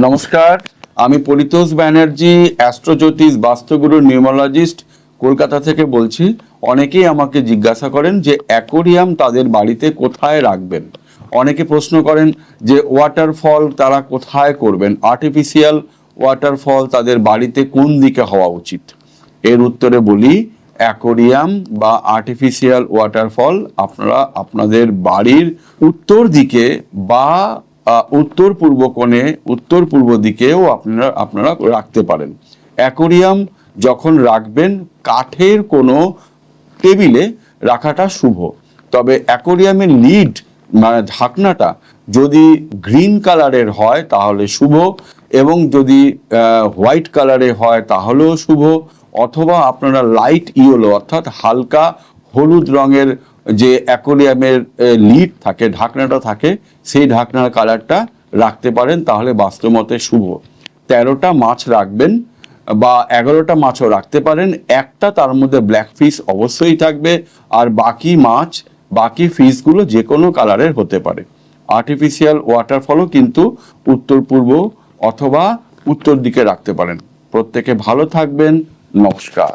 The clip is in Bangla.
নমস্কার, আমি পরিতোষ ব্যানার্জি, অ্যাস্ট্রোজ্যোতিষ বাস্তুগুরু নিউমোলজিস্ট, কলকাতা থেকে বলছি। অনেকেই আমাকে জিজ্ঞাসা করেন যে অ্যাকোরিয়াম তাদের বাড়িতে কোথায় রাখবেন। অনেকে প্রশ্ন করেন যে ওয়াটারফল তারা কোথায় করবেন, আর্টিফিশিয়াল ওয়াটারফল তাদের বাড়িতে কোন দিকে হওয়া উচিত। এর উত্তরে বলি, অ্যাকোরিয়াম বা আর্টিফিশিয়াল ওয়াটারফল আপনারা আপনাদের বাড়ির উত্তর দিকে বা উত্তর পূর্ব কোণে, উত্তর পূর্ব দিকেও আপনারা রাখতে পারেন। অ্যাকোরিয়াম যখন রাখবেন কাঠের কোনো টেবিলে রাখাটা শুভ। তবে অ্যাকোরিয়ামের লিড মানে ঢাকনাটা যদি গ্রিন কালারের হয় তাহলে শুভ, এবং যদি হোয়াইট কালারে হয় তাহলেও শুভ, অথবা আপনারা লাইট ইয়েলো অর্থাৎ হালকা হলুদ রঙের যে অ্যাকোরিয়ামের লিড থাকে, ঢাকনাটা থাকে, সেই ঢাকনার কালারটা রাখতে পারেন, তাহলে বাস্তুমতে শুভ। 13টা মাছ রাখবেন বা 11টা মাছও রাখতে পারেন, একটা তার মধ্যে ব্ল্যাক ফিশ অবশ্যই থাকবে, আর বাকি মাছ বাকি ফিশগুলো যে কোনো কালারের হতে পারে। আর্টিফিশিয়াল ওয়াটারফলও কিন্তু উত্তর পূর্ব অথবা উত্তর দিকে রাখতে পারেন। প্রত্যেকে ভালো থাকবেন। নমস্কার।